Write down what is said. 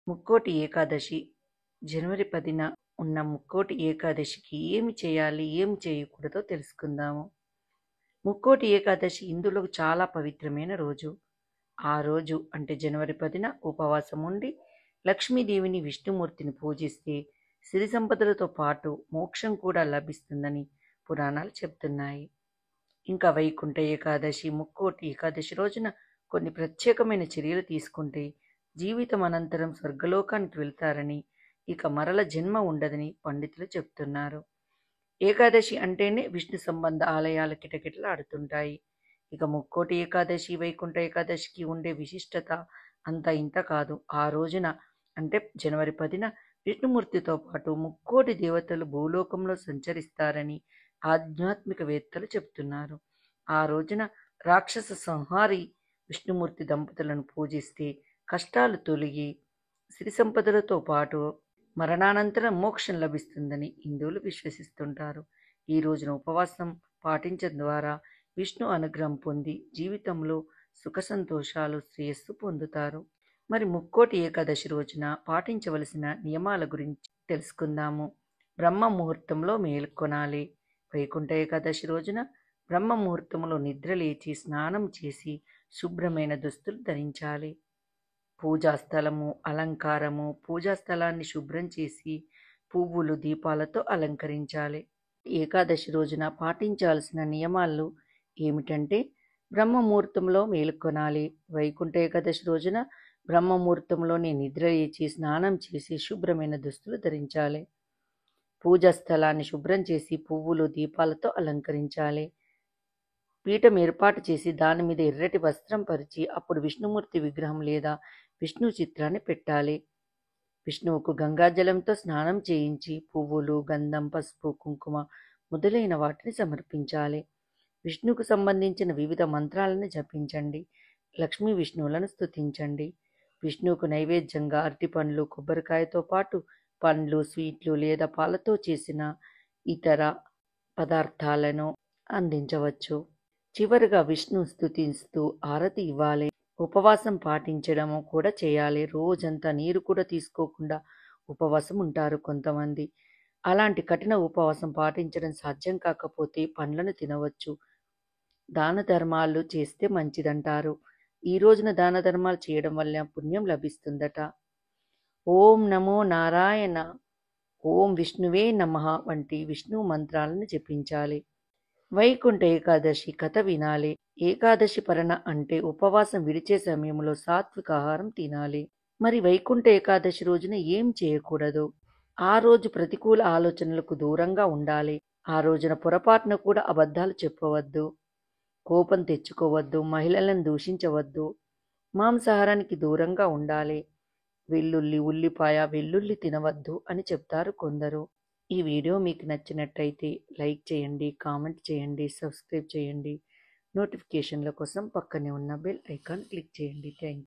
ముక్కోటి ఏకాదశి జనవరి 10న ఉన్న ముక్కోటి ఏకాదశికి ఏమి చేయాలి, ఏమి చేయకూడదో తెలుసుకుందాము. ముక్కోటి ఏకాదశి ఇందులో చాలా పవిత్రమైన రోజు. ఆ రోజు అంటే జనవరి 10న ఉపవాసం ఉండి లక్ష్మీదేవిని, విష్ణుమూర్తిని పూజిస్తే సిరి సంపదలతో పాటు మోక్షం కూడా లభిస్తుందని పురాణాలు చెప్తున్నాయి. ఇంకా వైకుంఠ ఏకాదశి, ముక్కోటి ఏకాదశి రోజున కొన్ని ప్రత్యేకమైన చర్యలు తీసుకుంటే జీవితం అనంతరం స్వర్గలోకానికి వెళ్తారని, ఇక మరల జన్మ ఉండదని పండితులు చెప్తున్నారు. ఏకాదశి అంటేనే విష్ణు సంబంధ ఆలయాలు కిటకిటలాడుతుంటాయి. ఇక ముక్కోటి ఏకాదశి, వైకుంఠ ఏకాదశికి ఉండే విశిష్టత అంత ఇంత కాదు. ఆ రోజున అంటే జనవరి 10న విష్ణుమూర్తితో పాటు ముక్కోటి దేవతలు భూలోకంలో సంచరిస్తారని ఆధ్యాత్మికవేత్తలు చెప్తున్నారు. ఆ రోజున రాక్షస సంహారి విష్ణుమూర్తి దంపతులను పూజిస్తే కష్టాలు తొలగి సిరి సంపదలతో పాటు మరణానంతరం మోక్షం లభిస్తుందని హిందువులు విశ్వసిస్తుంటారు. ఈ రోజున ఉపవాసం పాటించడం ద్వారా విష్ణు అనుగ్రహం పొంది జీవితంలో సుఖ సంతోషాలు, శ్రేయస్సు పొందుతారు. మరి ముక్కోటి ఏకాదశి రోజున పాటించవలసిన నియమాల గురించి తెలుసుకుందాము. బ్రహ్మ ముహూర్తంలో మేల్కొనాలి. వైకుంఠ ఏకాదశి రోజున బ్రహ్మ ముహూర్తంలో నిద్ర లేచి స్నానం చేసి శుభ్రమైన దుస్తులు ధరించాలి. పూజాస్థలము, అలంకారము, పూజాస్థలాన్ని శుభ్రం చేసి పువ్వులు, దీపాలతో అలంకరించాలి. ఏకాదశి రోజున పాటించాల్సిన నియమాలు ఏమిటంటే బ్రహ్మ ముహూర్తంలో మేలుకొనాలి. వైకుంఠ ఏకాదశి రోజున బ్రహ్మ ముహూర్తంలోనే నిద్ర లేచి స్నానం చేసి శుభ్రమైన దుస్తులు ధరించాలి. పూజా స్థలాన్ని శుభ్రం చేసి పువ్వులు, దీపాలతో అలంకరించాలి. పీఠం ఏర్పాటు చేసి దాని మీద ఎర్రటి వస్త్రం పరిచి అప్పుడు విష్ణుమూర్తి విగ్రహం లేదా విష్ణు చిత్రాన్ని పెట్టాలి. విష్ణువుకు గంగాజలంతో స్నానం చేయించి పువ్వులు, గంధం, పసుపు, కుంకుమ మొదలైన వాటిని సమర్పించాలి. విష్ణువుకు సంబంధించిన వివిధ మంత్రాలను జపించండి. లక్ష్మీ విష్ణువులను స్తుతించండి. విష్ణువుకు నైవేద్యంగా అరటిపండ్లు, కొబ్బరికాయతో పాటు పండ్లు, స్వీట్లు లేదా పాలతో చేసిన ఇతర పదార్థాలను అందించవచ్చు. చివరిగా విష్ణు స్తుతిస్తూ హారతి ఇవ్వాలి. ఉపవాసం పాటించడము కూడా చేయాలి. రోజంతా నీరు కూడా తీసుకోకుండా ఉపవాసం ఉంటారు కొంతమంది. అలాంటి కఠిన ఉపవాసం పాటించడం సాధ్యం కాకపోతే పండ్లను తినవచ్చు. దాన ధర్మాలు చేస్తే మంచిదంటారు. ఈ రోజున దాన ధర్మాలు చేయడం వల్ల పుణ్యం లభిస్తుందట. ఓం నమో నారాయణ, ఓం విష్ణువే నమః వంటి విష్ణు మంత్రాలను జపించాలి. వైకుంఠ ఏకాదశి కథ వినాలి. ఏకాదశి పరణ అంటే ఉపవాసం విడిచే సమయంలో సాత్విక ఆహారం తినాలి. మరి వైకుంఠ ఏకాదశి రోజున ఏం చేయకూడదు? ఆ రోజు ప్రతికూల ఆలోచనలకు దూరంగా ఉండాలి. ఆ రోజున పొరపాటున కూడా అబద్ధాలు చెప్పవద్దు, కోపం తెచ్చుకోవద్దు, మహిళలను దూషించవద్దు, మాంసాహారానికి దూరంగా ఉండాలి. వెల్లుల్లి, ఉల్లిపాయ, వెల్లుల్లి తినవద్దు అని చెప్తారు కొందరు. ఈ వీడియో మీకు నచ్చినట్టయితే లైక్ చేయండి, కామెంట్ చేయండి, సబ్స్క్రైబ్ చేయండి. నోటిఫికేషన్ల కోసం పక్కనే ఉన్న బెల్ ఐకాన్ క్లిక్ చేయండి. Thank you.